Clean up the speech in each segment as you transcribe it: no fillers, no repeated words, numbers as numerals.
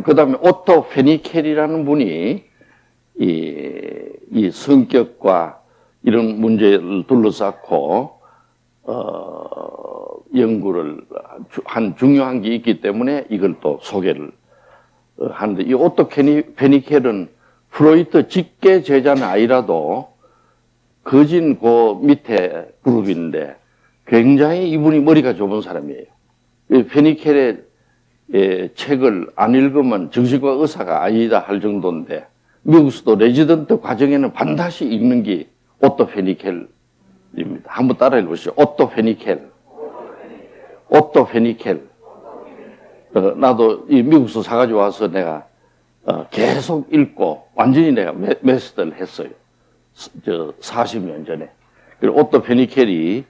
그 다음에 오토 페니켈이라는 분이 이 성격과 이런 문제를 둘러싸고 연구를 한 중요한 게 있기 때문에 이걸 또 소개를 하는데, 이 오토 페니켈은 프로이트 직계 제자는 아니라도 거진 그 밑에 그룹인데 굉장히 이분이 머리가 좁은 사람이에요. 페니켈의 책을 안 읽으면 정신과 의사가 아니다 할 정도인데, 미국에서도 레지던트 과정에는 반드시 읽는 게 오토 페니켈입니다. 한번 따라 해보시죠. 오토 페니켈. 오토 페니켈. 나도 이 미국에서 사가지고 와서 내가 계속 읽고 완전히 내가 메스터를 했어요. 40년 전에. 그리고 오토 페니켈이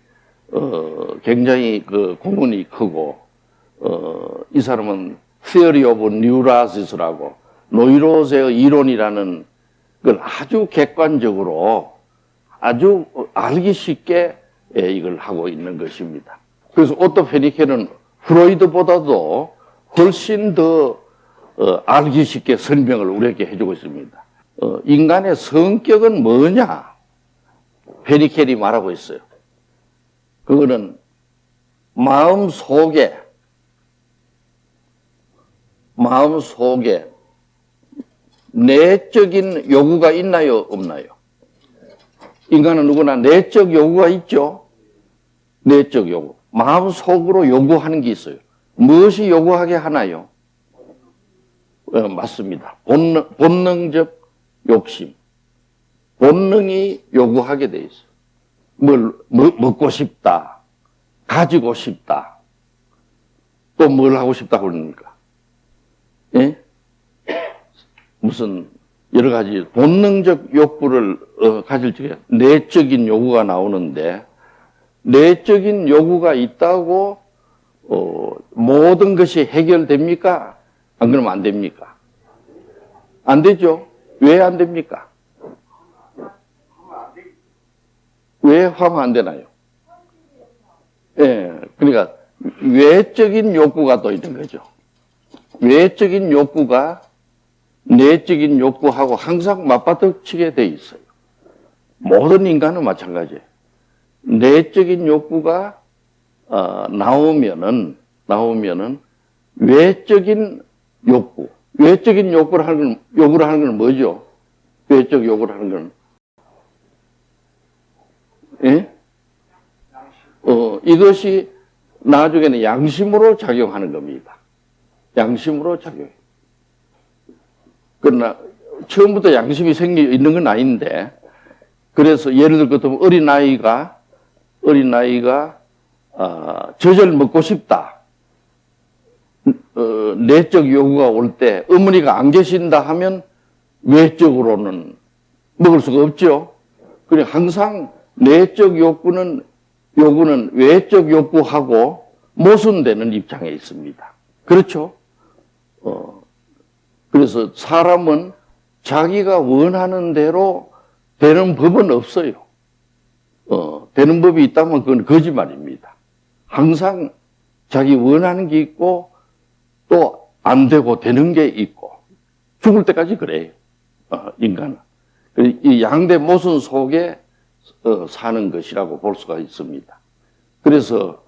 굉장히 그 공헌이 크고, 이 사람은 Theory of Neurosis라고 노이로제의 이론이라는 걸 아주 객관적으로 아주 알기 쉽게 이걸 하고 있는 것입니다. 그래서 오토 페니켈은 프로이드보다도 훨씬 더 알기 쉽게 설명을 우리에게 해주고 있습니다. 인간의 성격은 뭐냐? 페니켈이 말하고 있어요. 그거는 마음 속에 내적인 요구가 있나요, 없나요? 인간은 누구나 내적 요구가 있죠. 내적 요구. 마음 속으로 요구하는 게 있어요. 무엇이 요구하게 하나요? 맞습니다. 본능적 욕심. 본능이 요구하게 돼 있어요. 먹고 싶다. 가지고 싶다. 또 뭘 하고 싶다고 그럽니까? 예? 무슨 여러 가지 본능적 욕구를 가질 적에 내적인 요구가 나오는데, 내적인 요구가 있다고 모든 것이 해결됩니까? 안 그러면 안 됩니까? 안 되죠. 왜 안 됩니까? 왜 화가 안 되나요? 예, 그러니까 외적인 욕구가 또 있는 거죠. 외적인 욕구가 내적인 욕구하고 항상 맞받아치게 돼 있어요. 모든 인간은 마찬가지예요. 내적인 욕구가 나오면은 외적인 요구를 하는 건 뭐죠? 외적 요구를 하는 건, 예? 이것이 나중에는 양심으로 작용하는 겁니다. 양심으로 작용. 그러나 처음부터 양심이 생겨 있는 건 아닌데, 그래서 예를 들면 어린아이가 젖을 먹고 싶다. 내적 요구가 올 때 어머니가 안 계신다 하면 외적으로는 먹을 수가 없죠. 그래 항상 내적 요구는 외적 욕구하고 모순되는 입장에 있습니다. 그렇죠? 그래서 사람은 자기가 원하는 대로 되는 법은 없어요. 되는 법이 있다면 그건 거짓말입니다. 항상 자기 원하는 게 있고 또 안 되고 되는 게 있고, 죽을 때까지 그래요. 인간은. 이 양대 모순 속에 사는 것이라고 볼 수가 있습니다. 그래서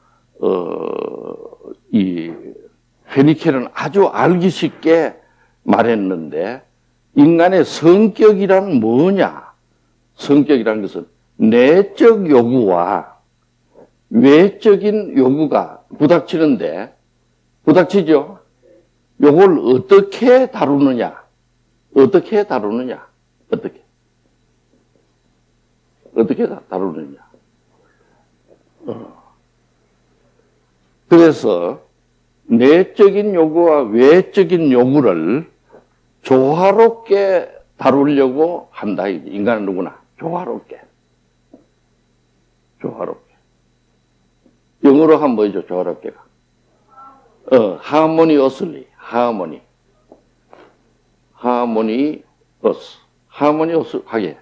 이 페니켈은 아주 알기 쉽게 말했는데, 인간의 성격이란 뭐냐? 성격이라는 것은 내적 요구와 외적인 요구가 부닥치죠? 요걸 어떻게 다루느냐? 어떻게 다루느냐? 그래서 내적인 요구와 외적인 요구를 조화롭게 다루려고 한다. 인간은 누구나 조화롭게. 영어로 하면 뭐죠? 조화롭게가. harmoniously. 하게.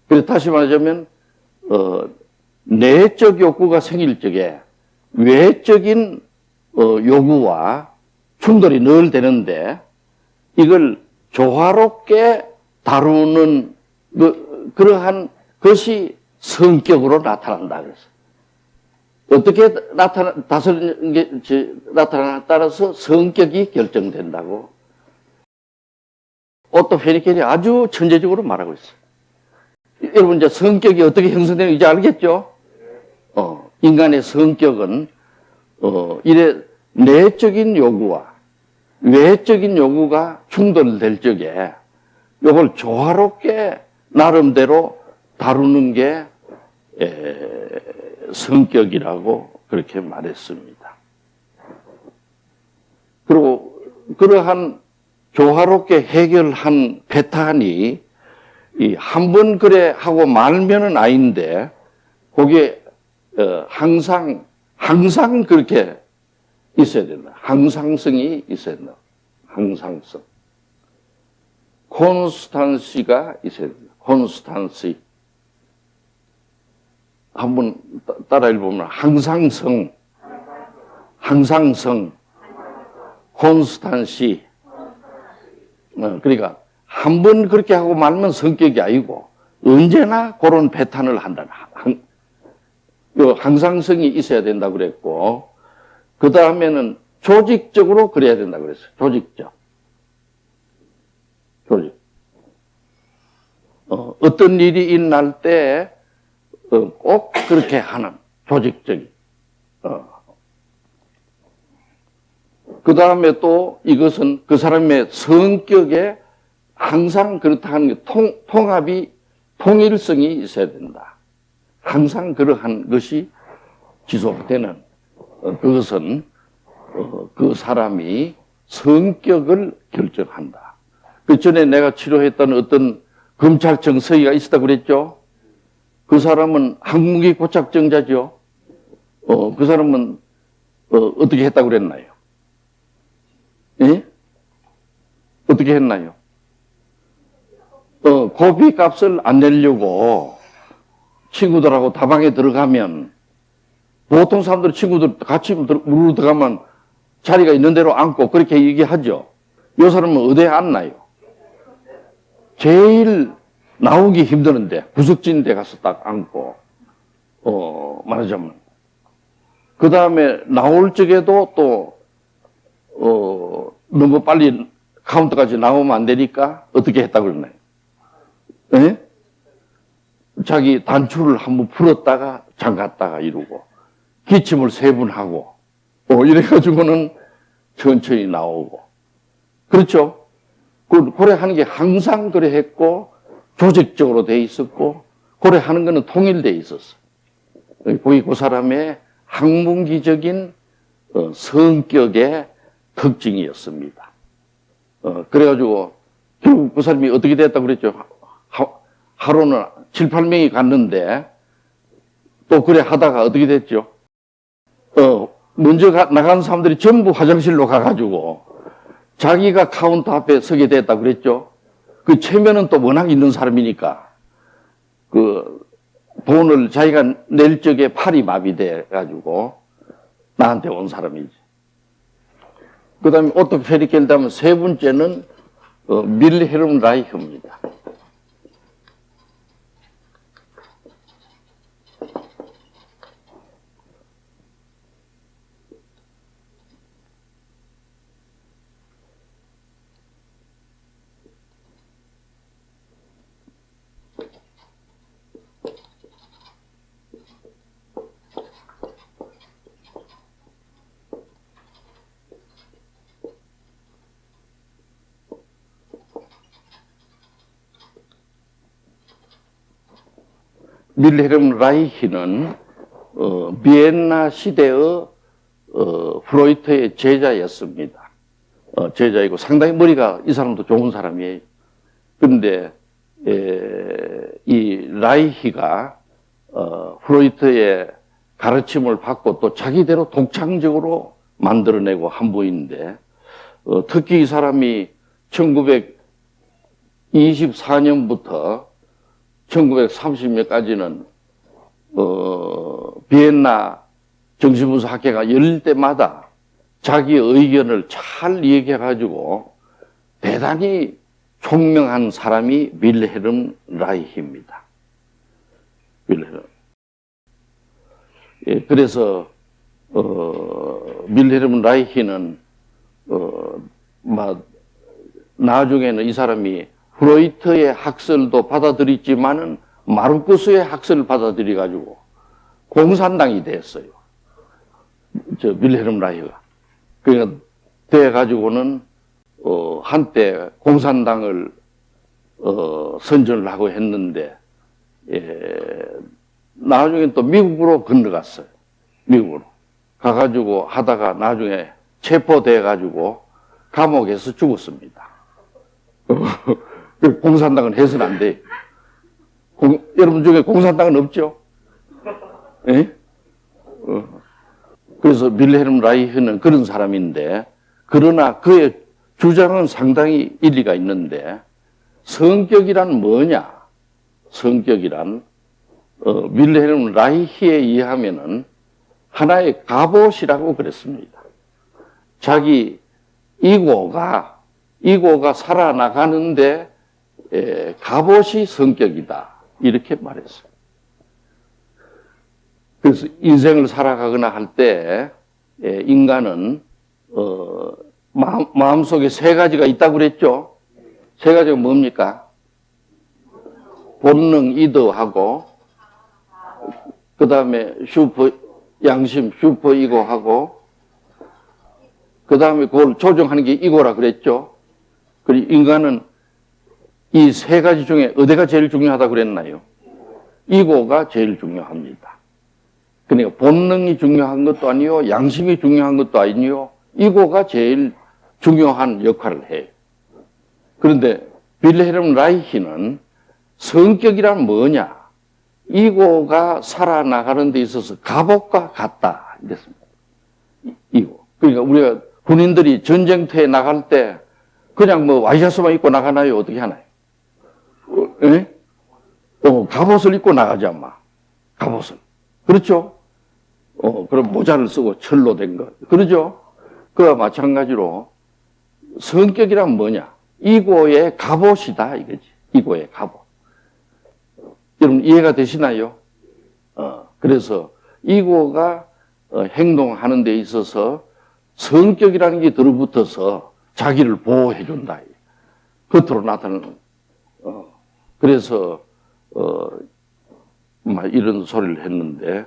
그래서 다시 말하자면 내적 욕구가 생길 적에 외적인 요구와 충돌이 늘 되는데, 이걸 조화롭게 다루는 그러한 것이 성격으로 나타난다 그랬어요. 어떻게 다스리는 게 나타나에 따라서 성격이 결정된다고 오토 페리켈이 아주 천재적으로 말하고 있어요. 여러분 이제 성격이 어떻게 형성되는지 이제 알겠죠? 인간의 성격은 이래 내적인 요구와 외적인 요구가 충돌될 적에 이걸 조화롭게 나름대로 다루는 게 성격이라고 그렇게 말했습니다. 그리고 그러한 조화롭게 해결한 패턴이 한 번 그래 하고 말면은 아닌데 그게 항상 그렇게 있어야 된다. 항상성이 있어야 된다. 항상성. 콘스탄시가 있어야 된다. 콘스탄시. 한번 따라 읽어보면 항상성, 콘스탄시. 그러니까 한 번 그렇게 하고 말면 성격이 아니고 언제나 그런 패턴을 한다. 항상성이 있어야 된다 그랬고 그 다음에는 조직적으로 그래야 된다 그랬어요. 조직. 어떤 일이 일어날 때 꼭 그렇게 하는 조직적인. 그 다음에 또 이것은 그 사람의 성격에 항상 그렇다 하는 게 통합이, 통일성이 있어야 된다. 항상 그러한 것이 지속되는 그것은 그 사람이 성격을 결정한다. 그 전에 내가 치료했던 어떤 검찰청 서기가 있었다고 그랬죠? 그 사람은 항문기 고착증자죠. 그 사람은 어떻게 했다고 그랬나요? 예? 어떻게 했나요? 고비 값을 안 내려고 친구들하고 다방에 들어가면 보통 사람들 친구들 같이 우르르 들어가면 자리가 있는 대로 앉고 그렇게 얘기하죠. 이 사람은 어디에 앉나요? 제일 나오기 힘드는데 구석진 데 가서 딱 앉고 말하자면 그 다음에 나올 적에도 또 너무 빨리 카운터까지 나오면 안 되니까 어떻게 했다고 그러나요? 예? 자기 단추를 한번 풀었다가 잠갔다가 이러고 기침을 3번 하고 이래가지고는 천천히 나오고 그렇죠? 그래 하는 게 항상 그래 했고 조직적으로 돼 있었고 그래 하는 거는 통일돼 있었어. 거기 그 사람의 학문기적인 성격의 특징이었습니다. 그래가지고 결국 그 사람이 어떻게 됐다고 그랬죠? 하루는 7, 8명이 갔는데 또 그래 하다가 어떻게 됐죠? 먼저 나간 사람들이 전부 화장실로 가가지고 자기가 카운터 앞에 서게 됐다고 그랬죠? 그 체면은 또 워낙 있는 사람이니까 그 돈을 자기가 낼 적에 팔이 마비돼가지고 나한테 온 사람이지. 그 다음에 오토 페리켈다면 세 번째는 밀헬름 라이흐입니다. 밀헬름 라이히는 비엔나 시대의 프로이트의 제자였습니다. 제자이고 상당히 머리가 이 사람도 좋은 사람이에요. 그런데 이 라이히가 프로이트의 가르침을 받고 또 자기대로 독창적으로 만들어내고 한 분인데 특히 이 사람이 1924년부터 1930년까지는 비엔나 정신분석 학회가 열릴 때마다 자기 의견을 잘 얘기해가지고 대단히 총명한 사람이 윌헬름 라이히입니다. 윌헬름. 예, 그래서 윌헬름 라이히는 나중에는 이 사람이 프로이트의 학설도 받아들였지만은 마르쿠스의 학설을 받아들여 가지고 공산당이 됐어요. 윌헬름 라이히가. 그러니까 돼 가지고는 한때 공산당을 선전을 하고 했는데, 나중에 또 미국으로 건너갔어요. 미국으로 가가지고 하다가 나중에 체포돼 가지고 감옥에서 죽었습니다. 공산당은 해서는 안 돼. 여러분 중에 공산당은 없죠? 예? 그래서 윌헬름 라이히는 그런 사람인데, 그러나 그의 주장은 상당히 일리가 있는데, 성격이란 뭐냐? 성격이란 윌헬름 라이히에 의하면은 하나의 갑옷이라고 그랬습니다. 자기 이고가 살아나가는데 갑옷이 성격이다, 이렇게 말했어요. 그래서 인생을 살아가거나 할 때 인간은 마음속에 세 가지가 있다고 그랬죠. 세 가지가 뭡니까? 본능, 이더하고, 그 다음에 양심, 슈퍼이고하고, 그 다음에 그걸 조정하는 게 이고라 그랬죠. 그리고 인간은 이 세 가지 중에 어디가 제일 중요하다고 그랬나요? 이고가 제일 중요합니다. 그러니까 본능이 중요한 것도 아니요, 양심이 중요한 것도 아니요, 이고가 제일 중요한 역할을 해요. 그런데 윌헬름 라이히는 성격이란 뭐냐? 이고가 살아나가는 데 있어서 갑옷과 같다, 이랬습니다. 이고. 그러니까 우리가 군인들이 전쟁터에 나갈 때 그냥 와이셔츠만 입고 나가나요? 어떻게 하나요? 갑옷을 입고 나가지, 아마. 갑옷을. 그렇죠? 그럼 모자를 쓰고 철로 된 것. 그러죠? 그와 마찬가지로 성격이란 뭐냐? 이고의 갑옷이다, 이거지. 이고의 갑옷. 여러분 이해가 되시나요? 그래서 이고가 행동하는 데 있어서 성격이라는 게 들어붙어서 자기를 보호해 준다. 겉으로 나타나는. 그래서 이런 소리를 했는데,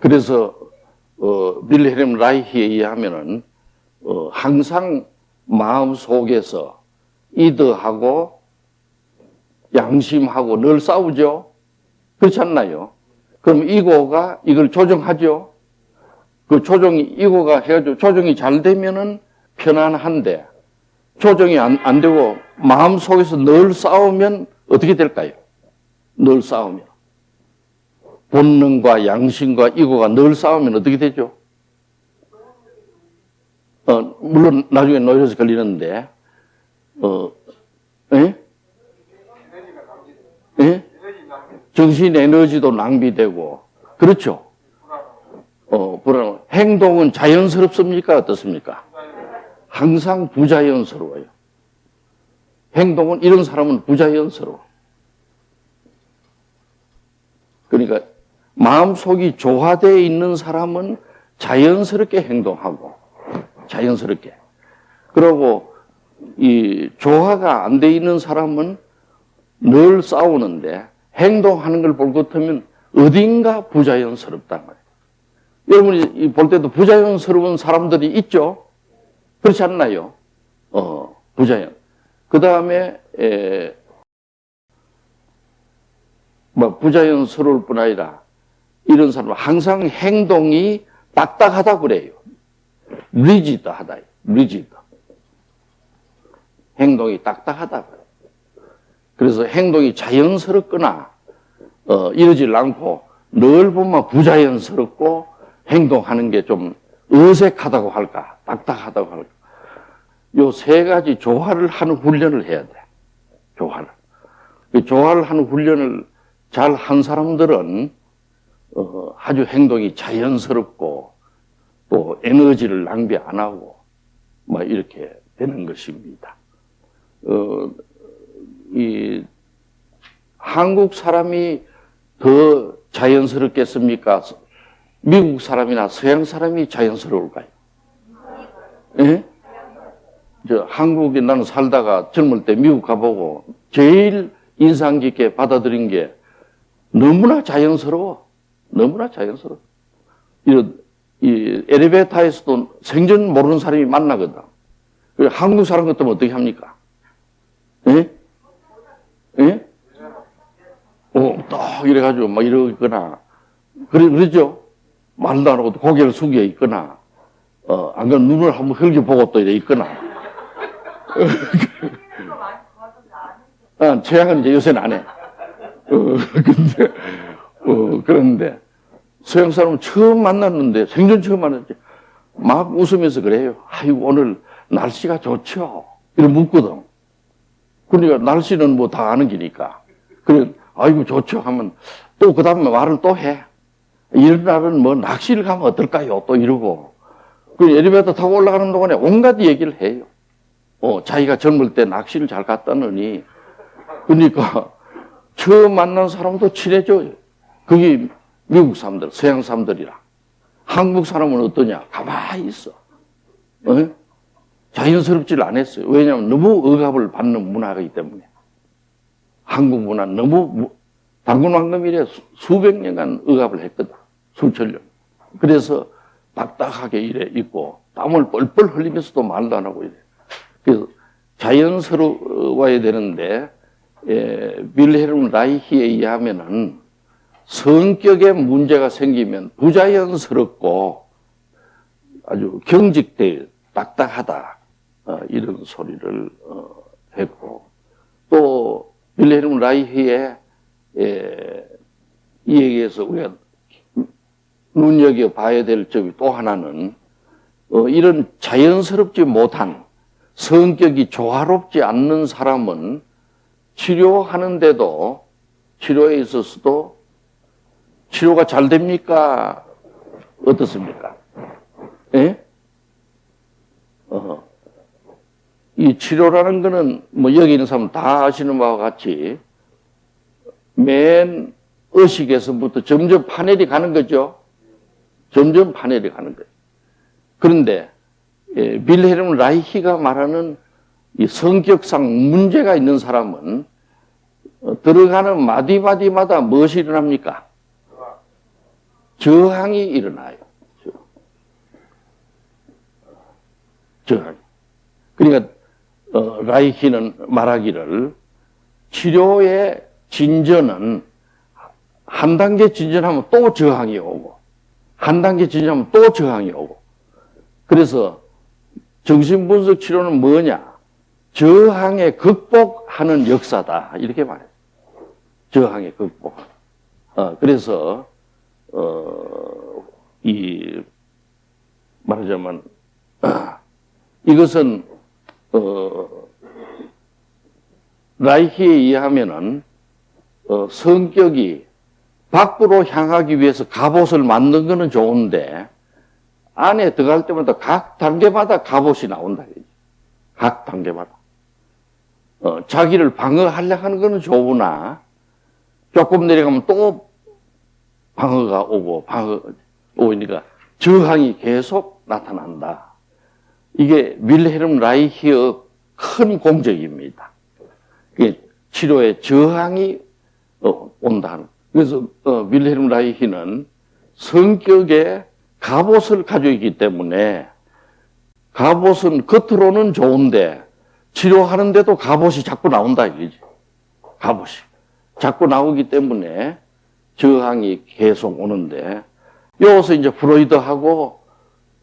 그래서 윌헬름 라이히에 의하면은 항상 마음 속에서 이더하고 양심하고 늘 싸우죠. 그렇지 않나요? 그럼 이고가 이걸 조정하죠. 그 조정이, 이고가 해가지고 조정이 잘 되면은 편안한데, 조정이 안 되고 마음 속에서 늘 싸우면 어떻게 될까요? 늘 싸우면. 본능과 양심과 이고가 늘 싸우면 어떻게 되죠? 물론 나중에 노이로스 걸리는데, 정신 에너지도 낭비되고, 그렇죠? 불안. 행동은 자연스럽습니까? 어떻습니까? 항상 부자연스러워요. 행동은, 이런 사람은 부자연스러워. 그러니까 마음속이 조화되어 있는 사람은 자연스럽게 행동하고, 자연스럽게. 그리고 이 조화가 안 돼 있는 사람은 늘 싸우는데 행동하는 걸 볼 것 같으면 어딘가 부자연스럽단 말이에요. 여러분이 볼 때도 부자연스러운 사람들이 있죠? 그렇지 않나요? 부자연. 그 다음에, 부자연스러울 뿐 아니라 이런 사람은 항상 행동이 딱딱하다 그래요. 리지드하다. 리지드. 행동이 딱딱하다. 그래서 행동이 자연스럽거나 이러질 않고 늘 보면 부자연스럽고 행동하는 게 좀 어색하다고 할까, 딱딱하다고 할까. 요 세 가지 조화를 하는 훈련을 해야 돼. 조화를. 그 조화를 하는 훈련을 잘 한 사람들은 아주 행동이 자연스럽고 또 에너지를 낭비 안 하고 막 이렇게 되는 것입니다. 이 한국 사람이 더 자연스럽겠습니까? 미국 사람이나 서양 사람이 자연스러울까요? 예? 한국에 나는 살다가 젊을 때 미국 가보고 제일 인상 깊게 받아들인 게 너무나 자연스러워. 너무나 자연스러워. 이 엘리베이터에서도 생전 모르는 사람이 만나거든. 한국 사람 같으면 어떻게 합니까? 예? 예? 딱 이래가지고 막 이러거나, 그러죠? 말도 안 하고 고개를 숙여 있거나, 안 그러면 눈을 한번 흘겨보고 또 이래 있거나. 최악은 이제 요새는 안 해. 그런데, 서양 사람은 처음 만났는데, 생전 처음 만났지. 막 웃으면서 그래요. 아이고, 오늘 날씨가 좋죠? 이렇게 묻거든. 그러니까 날씨는 뭐 다 아는 기니까. 그래, 아이고, 좋죠? 하면 또 그 다음에 말을 또 해. 이런 날은 뭐 낚시를 가면 어떨까요? 또 이러고. 그 엘리베이터 타고 올라가는 동안에 온갖 얘기를 해요. 자기가 젊을 때 낚시를 잘 갔다느니. 그러니까 처음 만난 사람도 친해져요. 그게 미국 사람들, 서양 사람들이라. 한국 사람은 어떠냐? 가만히 있어. 자연스럽지를 않았어요. 왜냐하면 너무 억압을 받는 문화이기 때문에. 한국 문화는 너무 당군왕금 이래 수백 년간 억압을 했거든. 수천 년. 그래서 딱딱하게 이래 있고 땀을 뻘뻘 흘리면서도 말도 안 하고 이래. 그래서 자연스러워야 되는데 윌헬름 라이히에 의하면은 성격에 문제가 생기면 부자연스럽고 아주 경직돼 딱딱하다 이런 소리를 했고 또 윌헬름 라이히의 이 얘기에서 우리가 눈여겨봐야 될 점이 또 하나는 이런 자연스럽지 못한 성격이 조화롭지 않는 사람은 치료하는데도 치료에 있어서도 치료가 잘 됩니까? 어떻습니까? 예? 이 치료라는 거는 뭐 여기 있는 사람 다 아시는 바와 같이 맨 의식에서부터 점점 파넬이 가는 거죠. 점점 파넬이 가는 거예요. 그런데 윌헬름 라이히가 말하는 이 성격상 문제가 있는 사람은 들어가는 마디마디마다 무엇이 일어납니까? 저항이 일어나요. 저항. 그러니까 라이히는 말하기를 치료의 진전은 한 단계 진전하면 또 저항이 오고 한 단계 진전하면 또 저항이 오고 그래서 정신분석 치료는 뭐냐? 저항에 극복하는 역사다. 이렇게 말해요. 저항에 극복. 그래서 말하자면 이것은 라이히에 의하면은 성격이 밖으로 향하기 위해서 갑옷을 만든 거는 좋은데 안에 들어갈 때마다 각 단계마다 갑옷이 나온다. 각 단계마다. 자기를 방어하려고 하는 거는 좋으나 조금 내려가면 또 방어가 오고 오니까 저항이 계속 나타난다. 이게 윌헬름 라이히의 큰 공적입니다. 치료에 저항이 온다. 그래서 윌헬름 라이히는 성격에 갑옷을 가지고 있기 때문에 갑옷은 겉으로는 좋은데 치료하는데도 갑옷이 자꾸 나온다 이거지. 갑옷이 자꾸 나오기 때문에 저항이 계속 오는데 여기서 이제 프로이드하고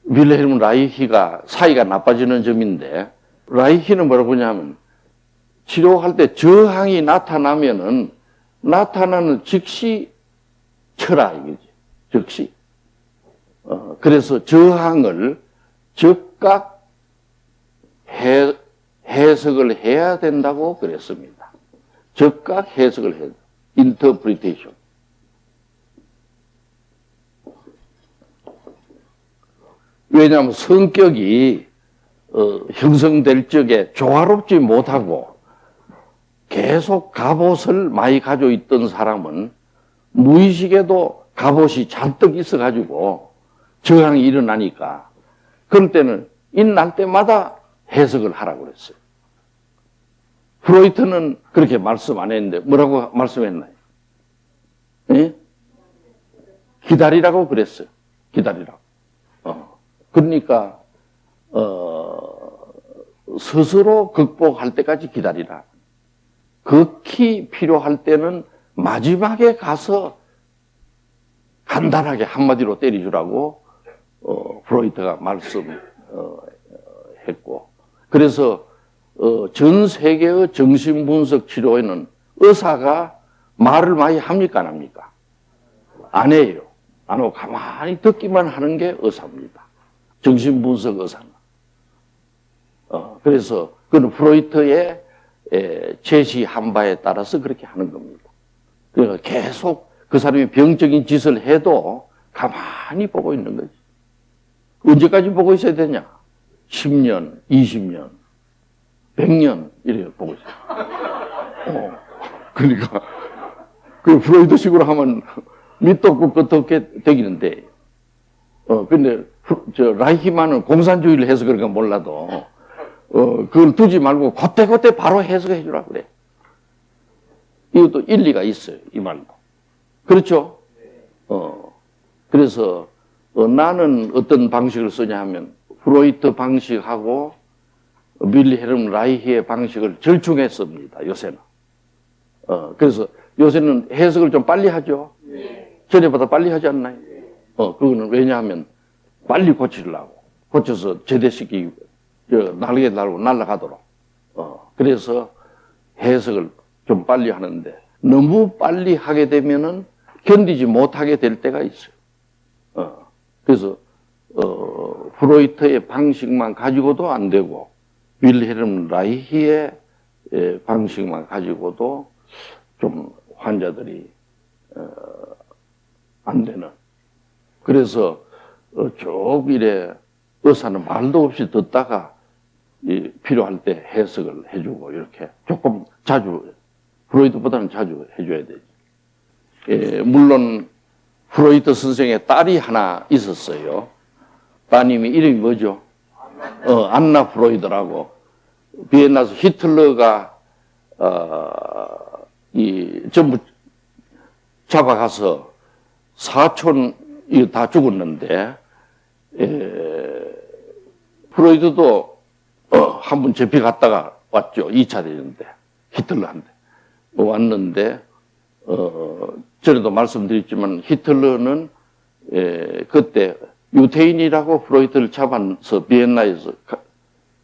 윌헬름 라이히가 사이가 나빠지는 점인데 라이히는 뭐라고 하냐면 치료할 때 저항이 나타나면은 나타나는 즉시 쳐라 이거지. 즉시. 그래서 저항을 즉각 해석을 해야 된다고 그랬습니다. 즉각 해석을 해야 돼. 인터프리테이션. 왜냐하면 성격이 형성될 적에 조화롭지 못하고 계속 갑옷을 많이 가지고 있던 사람은 무의식에도 갑옷이 잔뜩 있어가지고 저항이 일어나니까 그럴 때는 일날 때마다 해석을 하라고 그랬어요. 프로이트는 그렇게 말씀 안 했는데 뭐라고 말씀했나요? 예? 기다리라고 그랬어요. 기다리라고. 그러니까 스스로 극복할 때까지 기다리라. 극히 필요할 때는 마지막에 가서 간단하게 한마디로 때려주라고 프로이트가 말씀했고, 그래서 전 세계의 정신분석 치료에는 의사가 말을 많이 합니까 안 합니까? 안 해요. 안 하고 가만히 듣기만 하는 게 의사입니다. 정신분석 의사는. 그래서 그는 프로이트의 제시한 바에 따라서 그렇게 하는 겁니다. 그러니까 계속 그 사람이 병적인 짓을 해도 가만히 보고 있는 거지. 언제까지 보고 있어야 되냐? 10년, 20년, 100년 이렇게 보고 있어요. 그러니까 그 프로이트식으로 하면 밑도 없고 끝도 없게 되기는데, 근데 라이히만은 공산주의를 해서 그런가 몰라도 그걸 두지 말고 그때 바로 해석해 주라 그래. 이것도 일리가 있어요, 이 말도. 그렇죠? 그래서 나는 어떤 방식을 쓰냐 하면 프로이트 방식하고 윌헬름 라이히의 방식을 절충했습니다, 요새는. 그래서 요새는 해석을 좀 빨리 하죠. 전에보다 빨리 하지 않나요? 그거는 왜냐하면 빨리 고치려고. 고쳐서 제대시키기, 날개 달고 날아가도록. 그래서 해석을 좀 빨리 하는데, 너무 빨리 하게 되면은 견디지 못하게 될 때가 있어요. 그래서, 프로이트의 방식만 가지고도 안 되고, 윌헬름 라이히의 방식만 가지고도 좀 환자들이, 안 되는. 그래서, 쭉 이래 의사는 말도 없이 듣다가 필요할 때 해석을 해주고 이렇게 조금 자주, 프로이트보다는 자주 해줘야 되지. 물론 프로이트 선생의 딸이 하나 있었어요. 따님이 이름이 뭐죠? 안나 프로이드라고. 비엔나에서 히틀러가 전부 잡아가서 사촌이 다 죽었는데, 프로이드도 한 번 잡혀갔다가 왔죠. 2차 대전 때 히틀러한테 왔는데, 전에도 말씀드렸지만 히틀러는 그때 유태인이라고 프로이트를 잡아서 비엔나에서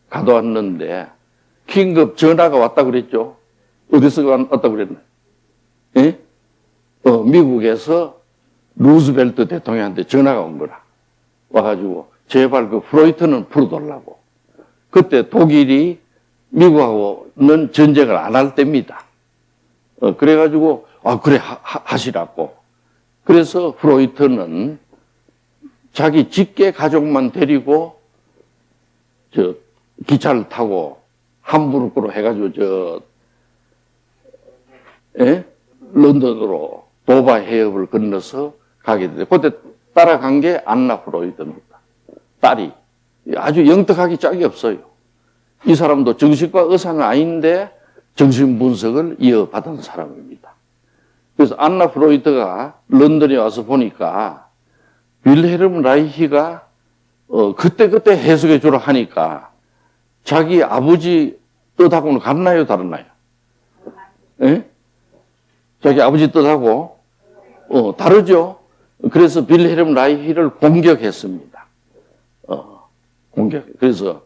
가둬왔는데 긴급 전화가 왔다 그랬죠. 어디서 왔다 그랬나요? 예? 미국에서 루즈벨트 대통령한테 전화가 온 거라. 와가지고 제발 그 프로이트는 풀어달라고. 그때 독일이 미국하고는 전쟁을 안 할 때입니다. 그래가지고 그래 하시라고. 그래서 프로이트는 자기 직계 가족만 데리고 기차를 타고 함부르크로 해가지고 런던으로 도바 해협을 건너서 가게 돼. 그때 따라간 게 안나 프로이드입니다. 딸이 아주 영특하기 짝이 없어요. 이 사람도 정신과 의사는 아닌데 정신분석을 이어받은 사람입니다. 그래서 안나 프로이트가 런던에 와서 보니까 윌헬름 라이히가 그때 해석해 주라 하니까 자기 아버지 뜻하고는 같나요, 다르나요? 예? 자기 아버지 뜻하고 다르죠. 그래서 윌헬름 라이히를 공격했습니다. 그래서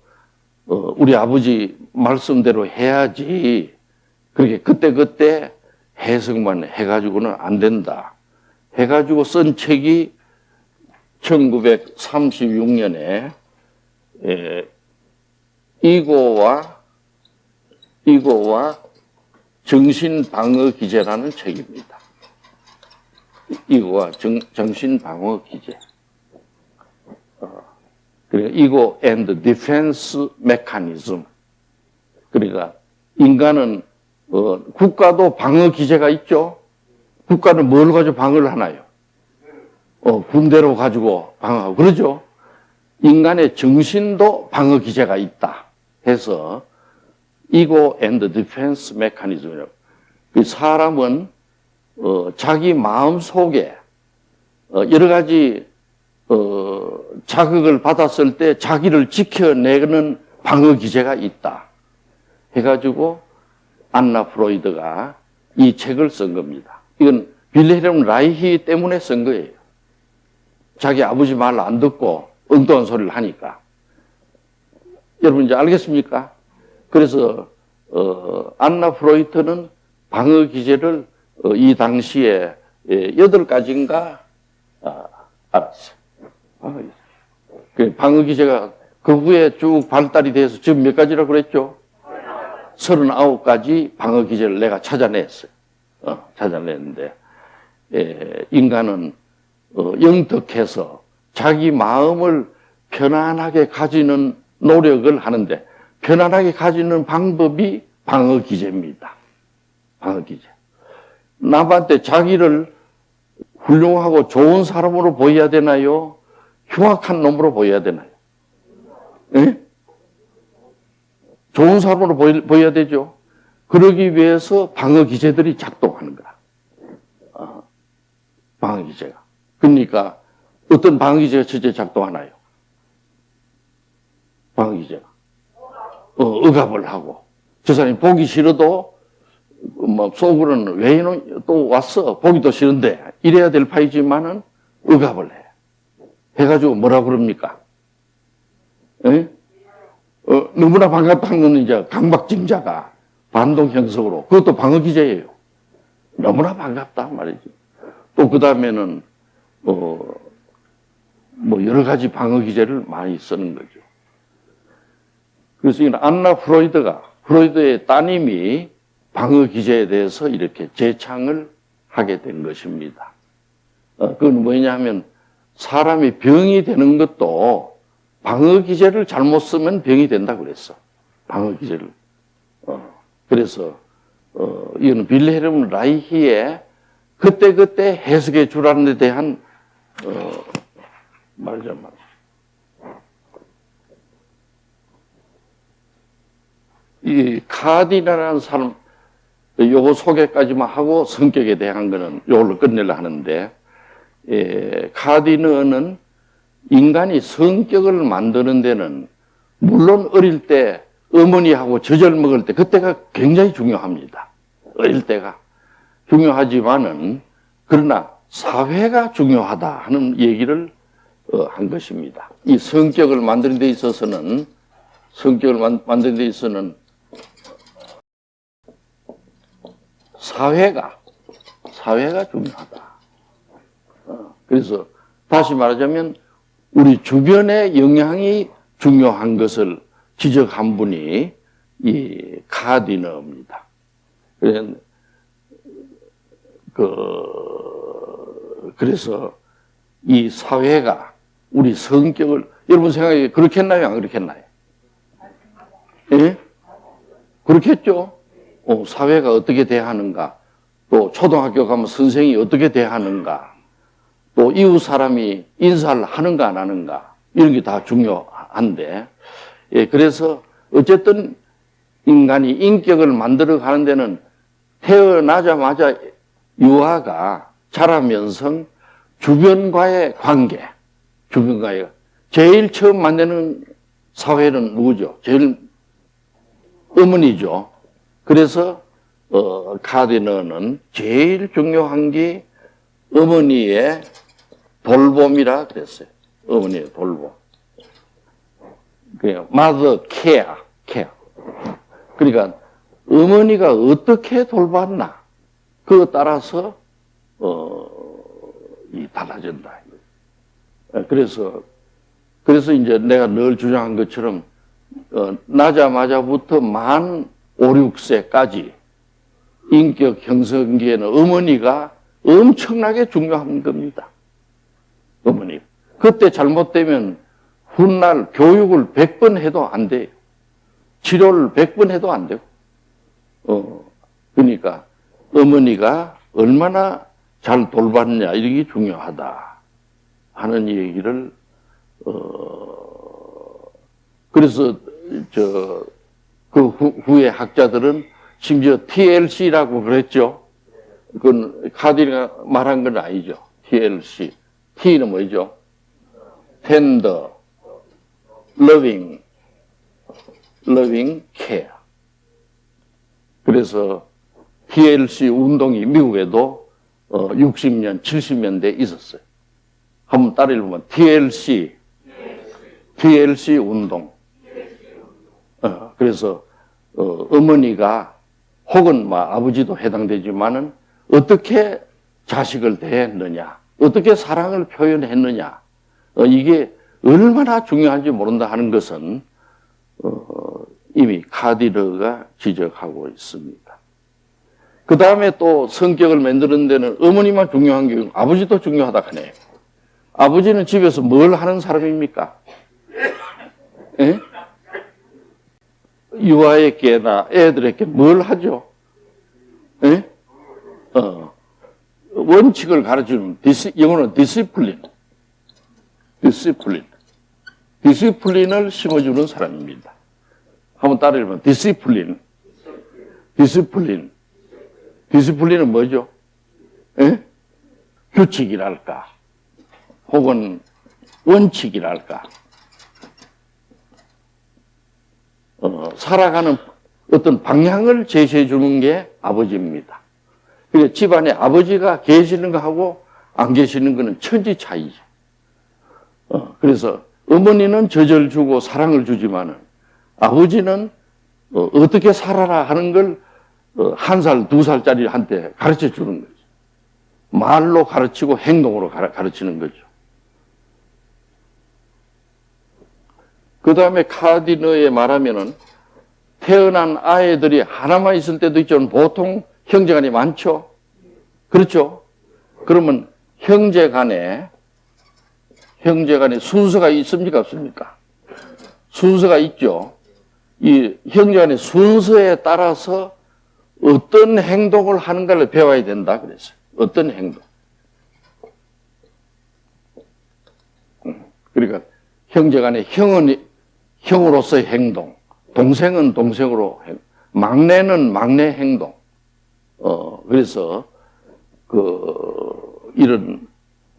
우리 아버지 말씀대로 해야지. 그렇게 그때 해석만 해가지고는 안 된다. 해가지고 쓴 책이 1936년에 이고와 정신방어 기제라는 책입니다. 이거와 정신방어 기제. 그러니까 ego and defense mechanism. 그러니까 인간은 국가도 방어 기제가 있죠. 국가는 뭘 가지고 방어를 하나요? 군대로 가지고 방어하고 그러죠. 인간의 정신도 방어 기제가 있다 해서 ego and defense mechanism이라고. 그 사람은 자기 마음 속에 여러 가지 자극을 받았을 때 자기를 지켜내는 방어 기제가 있다 해가지고 안나 프로이드가 이 책을 쓴 겁니다. 이건 빌헬름 라이히 때문에 쓴 거예요. 자기 아버지 말 안 듣고 엉뚱한 소리를 하니까. 여러분 이제 알겠습니까? 그래서 안나 프로이트는 방어 기제를 이 당시에 8가지인가 알았어요. 방어 기제가 그 후에 쭉 발달이 돼서 지금 몇 가지라고 그랬죠? 39가지 방어 기제를 내가 찾아냈어요. 찾아냈는데 인간은 영특해서 자기 마음을 편안하게 가지는 노력을 하는데 편안하게 가지는 방법이 방어 기제입니다. 방어 기제. 남한테 자기를 훌륭하고 좋은 사람으로 보여야 되나요? 흉악한 놈으로 보여야 되나요? 네? 좋은 사람으로 보여야 되죠. 그러기 위해서 방어 기제들이 작동하는 거야. 방어 기제가. 그러니까 어떤 방어 기제가 첫째 작동하나요? 방어 기제가. 억압을 하고. 저 사람이 보기 싫어도 뭐 속으로는 왜 이놈 또 왔어? 보기도 싫은데 이래야 될 파이지만은 억압을 해. 해가지고 뭐라 그럽니까? 에? 너무나 반갑다는 건 이제 강박증자가 반동 형성으로 그것도 방어 기제예요. 너무나 반갑다 말이지. 또 그 다음에는 뭐 여러 가지 방어 기제를 많이 쓰는 거죠. 그래서 이건 안나 프로이드의 따님이 방어 기제에 대해서 이렇게 재창을 하게 된 것입니다. 그건 뭐냐면 사람이 병이 되는 것도 방어 기제를 잘못 쓰면 병이 된다고 그랬어. 방어 기제를. 그래서 이거는 빌헬름 라이히의 그때그때 해석의 주란에 대한 말하자면 이 카디나라는 사람 요거 소개까지만 하고 성격에 대한 거는 요걸로 끝내려 하는데 카디너는 인간이 성격을 만드는 데는 물론 어릴 때 어머니하고 젖을 먹을 때 그때가 굉장히 중요합니다. 어릴 때가 중요하지만은 그러나 사회가 중요하다 하는 얘기를 한 것입니다. 이 성격을 만드는 데 있어서는 사회가 중요하다. 그래서 다시 말하자면 우리 주변의 영향이 중요한 것을 지적한 분이 이 카디너입니다. 그래서 이 사회가 우리 성격을 여러분 생각에 그렇겠나요? 안 그렇겠나요? 예? 그렇겠죠? 사회가 어떻게 대하는가? 또 초등학교 가면 선생이 어떻게 대하는가? 또 이웃 사람이 인사를 하는가 안 하는가? 이런 게 다 중요한데 그래서 어쨌든 인간이 인격을 만들어 가는 데는 태어나자마자 유아가 자라면서 주변과의 관계, 제일 처음 만드는 사회는 누구죠? 제일 어머니죠. 그래서 카디너는 제일 중요한 게 어머니의 돌봄이라 그랬어요. 어머니의 돌봄. 그냥 mother care. 그러니까 어머니가 어떻게 돌봤나 그거 따라서 달라진다. 그래서 이제 내가 늘 주장한 것처럼 나자마자부터 만 5, 6세까지 인격 형성기에는 어머니가 엄청나게 중요한 겁니다. 어머니. 그때 잘못되면 훗날 교육을 100번 해도 안 돼요. 치료를 100번 해도 안 되고. 그러니까 어머니가 얼마나 잘 돌봤냐, 이게 중요하다 하는 얘기를, 그래서, 그 후에 학자들은 심지어 TLC라고 그랬죠. 그건 카디가 말한 건 아니죠. TLC. T는 뭐죠? Tender, Loving Care. 그래서 TLC 운동이 미국에도 60년, 70년대에 있었어요. 한번 따라 읽으면 TLC 운동. 그래서 어머니가 혹은 아버지도 해당되지만은 어떻게 자식을 대했느냐, 어떻게 사랑을 표현했느냐, 이게 얼마나 중요한지 모른다 하는 것은 이미 카디르가 지적하고 있습니다. 그 다음에 또 성격을 만드는 데는 어머니만 중요한 게 아버지도 중요하다 하네요. 아버지는 집에서 뭘 하는 사람입니까? 예? 유아에게나 애들에게 뭘 하죠? 예? 원칙을 가르치는, 영어는 디시플린을 심어주는 사람입니다. 한번 따라 읽으면 디시플린은 뭐죠? 예? 규칙이랄까, 혹은 원칙이랄까, 살아가는 어떤 방향을 제시해 주는 게 아버지입니다. 그러니까 집안에 아버지가 계시는 거하고 안 계시는 거는 천지 차이죠. 그래서 어머니는 젖을 주고 사랑을 주지만은 아버지는 어떻게 살아라 하는 걸 1살, 2살짜리한테 가르쳐 주는 거죠. 말로 가르치고 행동으로 가르치는 거죠. 그 다음에 카디너에 말하면은 태어난 아이들이 하나만 있을 때도 있지만 보통 형제간이 많죠. 그렇죠? 그러면 형제간에 순서가 있습니까? 없습니까? 순서가 있죠. 이 형제간의 순서에 따라서 어떤 행동을 하는가를 배워야 된다 그랬어요. 어떤 행동. 그러니까 형제간의 형으로서의 행동, 동생은 동생으로 행동, 막내는 막내 행동. 그래서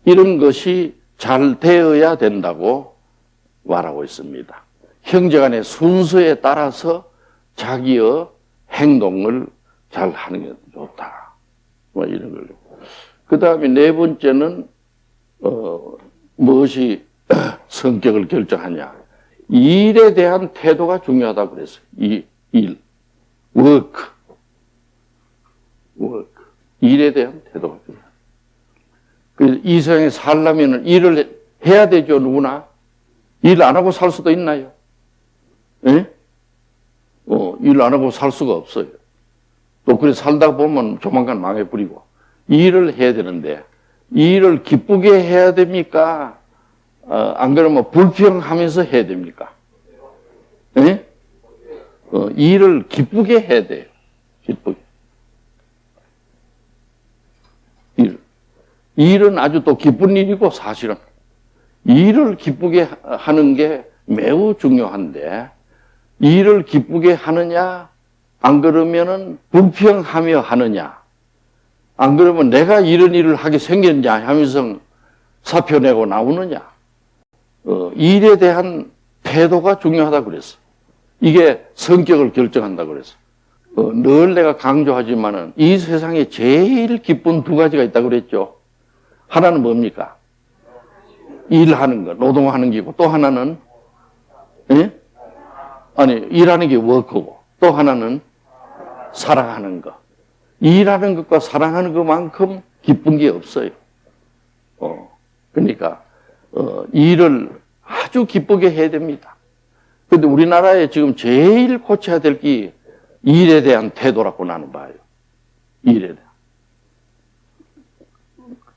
이런 것이 잘 되어야 된다고 말하고 있습니다. 형제간의 순서에 따라서 자기의 행동을 잘 하는 게 좋다. 이런 걸. 그 다음에 네 번째는 무엇이 성격을 결정하냐? 일에 대한 태도가 중요하다고 그랬어요. work. 일에 대한 태도가 중요하다. 그래서 이 세상에 살려면 일을 해야 되죠, 누구나. 일 안 하고 살 수도 있나요? 예? 일 안 하고 살 수가 없어요. 또 그래 살다 보면 조만간 망해버리고. 일을 해야 되는데, 일을 기쁘게 해야 됩니까? 안 그러면 불평하면서 해야 됩니까? 예? 일을 기쁘게 해야 돼요. 기쁘게. 일은 아주 또 기쁜 일이고 사실은 일을 기쁘게 하는 게 매우 중요한데 일을 기쁘게 하느냐 안 그러면은 불평하며 하느냐 안 그러면 내가 이런 일을 하게 생겼냐 하면서 사표 내고 나오느냐 일에 대한 태도가 중요하다 그랬어. 이게 성격을 결정한다 그랬어. 늘 내가 강조하지만은 이 세상에 제일 기쁜 두 가지가 있다고 그랬죠. 하나는 뭡니까? 일하는 거, 노동하는 게고 또 하나는 예? 아니 일하는 게 워크고 또 하나는 사랑하는 거. 일하는 것과 사랑하는 것만큼 기쁜 게 없어요. 그러니까 일을 아주 기쁘게 해야 됩니다. 그런데 우리나라에 지금 제일 고쳐야 될 게 일에 대한 태도라고 나는 봐요. 일에 대한.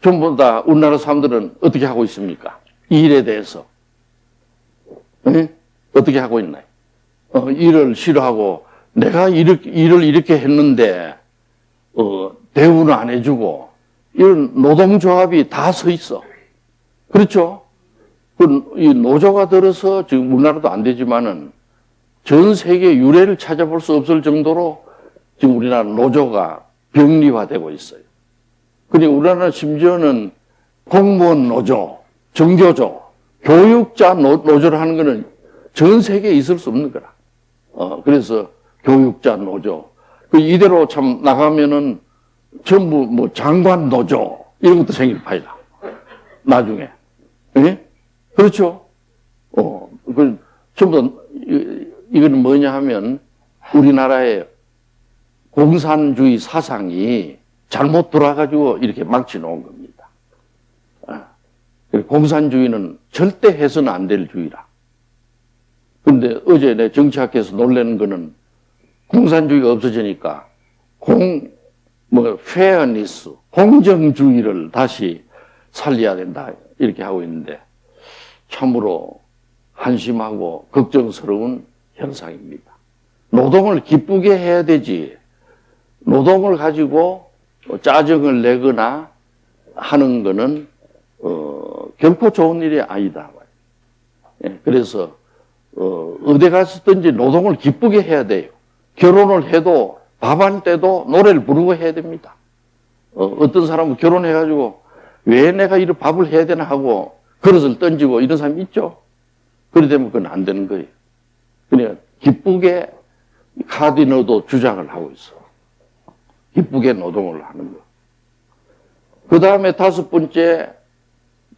전부 다 우리나라 사람들은 어떻게 하고 있습니까? 일에 대해서. 예? 어떻게 하고 있나요? 일을 싫어하고 내가 일을 이렇게 했는데 대우는 안 해주고 이런 노동조합이 다 서 있어. 그렇죠? 이 노조가 들어서 지금 우리나라도 안 되지만은 전 세계 유례를 찾아볼 수 없을 정도로 지금 우리나라 노조가 병리화되고 있어요. 근데 우리나라 심지어는 공무원 노조, 정교조, 교육자 노조를 하는 거는 전 세계에 있을 수 없는 거라. 그래서 교육자 노조. 이대로 참 나가면은 전부 뭐 장관 노조 이런 것도 생길 파이다. 나중에. 예? 그렇죠? 전부 이거는 뭐냐 하면 우리나라의 공산주의 사상이 잘못 돌아가지고 이렇게 망치 놓은 겁니다. 공산주의는 절대 해서는 안 될 주의라. 근데 어제 내 정치학에서 놀라는 거는 공산주의가 없어지니까 페어니스, 공정주의를 다시 살려야 된다. 이렇게 하고 있는데 참으로 한심하고 걱정스러운 현상입니다. 노동을 기쁘게 해야 되지. 노동을 가지고 짜증을 내거나 하는 거는 결코 좋은 일이 아니다. 그래서 어디 갔었든지 노동을 기쁘게 해야 돼요. 결혼을 해도 밥할 때도 노래를 부르고 해야 됩니다. 어떤 사람은 결혼해가지고 왜 내가 이런 밥을 해야 되나 하고 그릇을 던지고 이런 사람이 있죠. 그래 되면 그건 안 되는 거예요. 그러니까 기쁘게 카디너도 주장을 하고 있어. 기쁘게 노동을 하는 거. 그 다음에 5번째,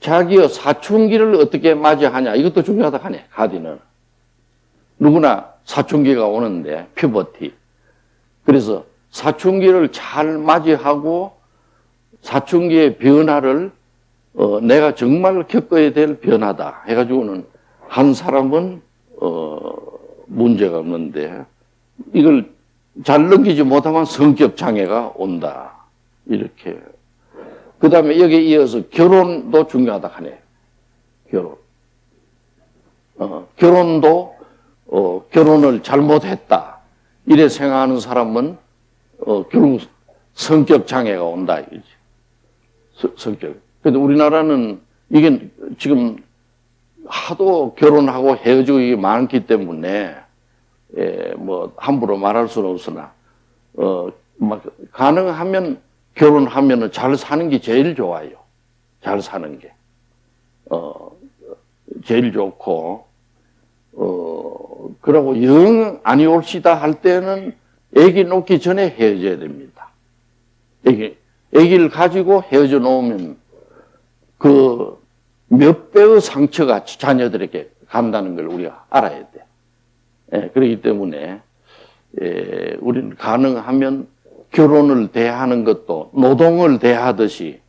자기의 사춘기를 어떻게 맞이하냐. 이것도 중요하다 하네, 카디는. 누구나 사춘기가 오는데, 퓨버티. 그래서 사춘기를 잘 맞이하고 사춘기의 변화를 내가 정말 겪어야 될 변화다 해가지고는 한 사람은 문제가 없는데 이걸 잘 넘기지 못하면 성격 장애가 온다. 이렇게. 그 다음에 여기에 이어서 결혼도 중요하다 하네. 결혼. 결혼도 결혼을 잘못했다. 이래 생각하는 사람은 결국 성격 장애가 온다. 이거지. 성격. 근데 우리나라는 이게 지금 하도 결혼하고 헤어지고 이게 많기 때문에 뭐 함부로 말할 수는 없으나 가능하면 결혼하면은 잘 사는 게 제일 좋아요. 잘 사는 게 제일 좋고 그러고 영 아니 옵시다 할 때는 아기 놓기 전에 헤어져야 됩니다. 아기를 가지고 헤어져 놓으면 그 몇 배의 상처가 자녀들에게 간다는 걸 우리가 알아야 돼. 그렇기 때문에 우리는 가능하면 결혼을 대하는 것도 노동을 대하듯이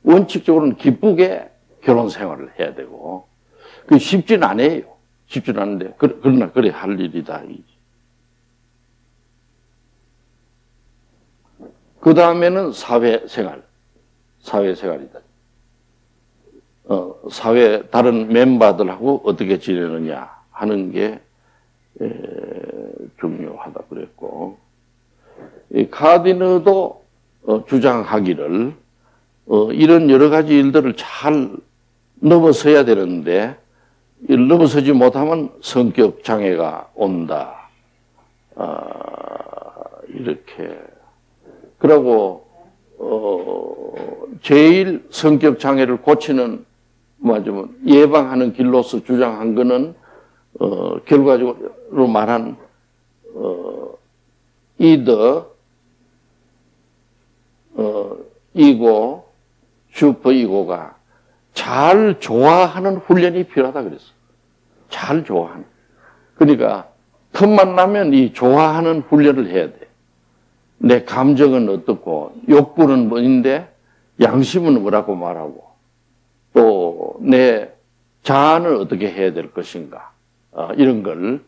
원칙적으로는 기쁘게 결혼 생활을 해야 되고 그 쉽지는 않아요. 쉽지는 않은데 그러나 그래 할 일이다. 그 다음에는 사회생활이다. 사회 다른 멤버들하고 어떻게 지내느냐 하는 게 중요하다 그랬고 이 카디너도 주장하기를 이런 여러 가지 일들을 잘 넘어서야 되는데 넘어서지 못하면 성격 장애가 온다. 이렇게 그러고 제일 성격 장애를 고치는 뭐냐면 예방하는 길로서 주장한 거는 결과적으로 말한 이더 이고 슈퍼 이고가 잘 좋아하는 훈련이 필요하다 그랬어. 잘 좋아하는. 그러니까 틈만 나면 이 좋아하는 훈련을 해야 돼. 내 감정은 어떻고 욕구는 뭐인데 양심은 뭐라고 말하고 또 내 자아는 어떻게 해야 될 것인가 이런 걸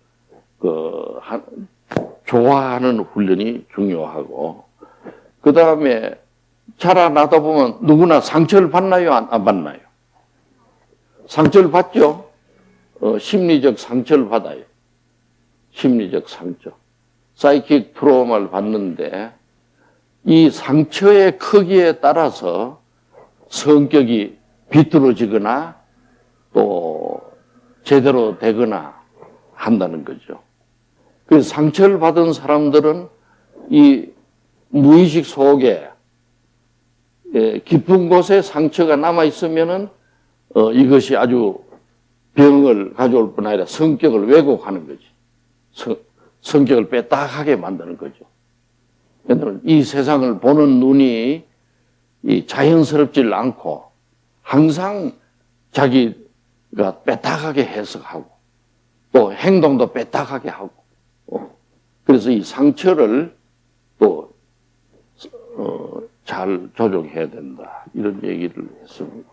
좋아하는 훈련이 중요하고 그 다음에 자라나다 보면 누구나 상처를 받나요? 안 받나요? 상처를 받죠? 심리적 상처를 받아요. 심리적 상처. 사이킥 트라우마를 받는데 이 상처의 크기에 따라서 성격이 비뚤어지거나 또 제대로 되거나 한다는 거죠. 그래서 상처를 받은 사람들은 이 무의식 속에 깊은 곳에 상처가 남아있으면은 이것이 아주 병을 가져올 뿐 아니라 성격을 왜곡하는 거지. 성격을 빼딱하게 만드는 거죠. 왜냐하면 이 세상을 보는 눈이 자연스럽지 않고 항상 자기가 빼딱하게 해석하고 또 행동도 빼딱하게 하고 그래서 이 상처를 또 잘 조정해야 된다 이런 얘기를 했습니다.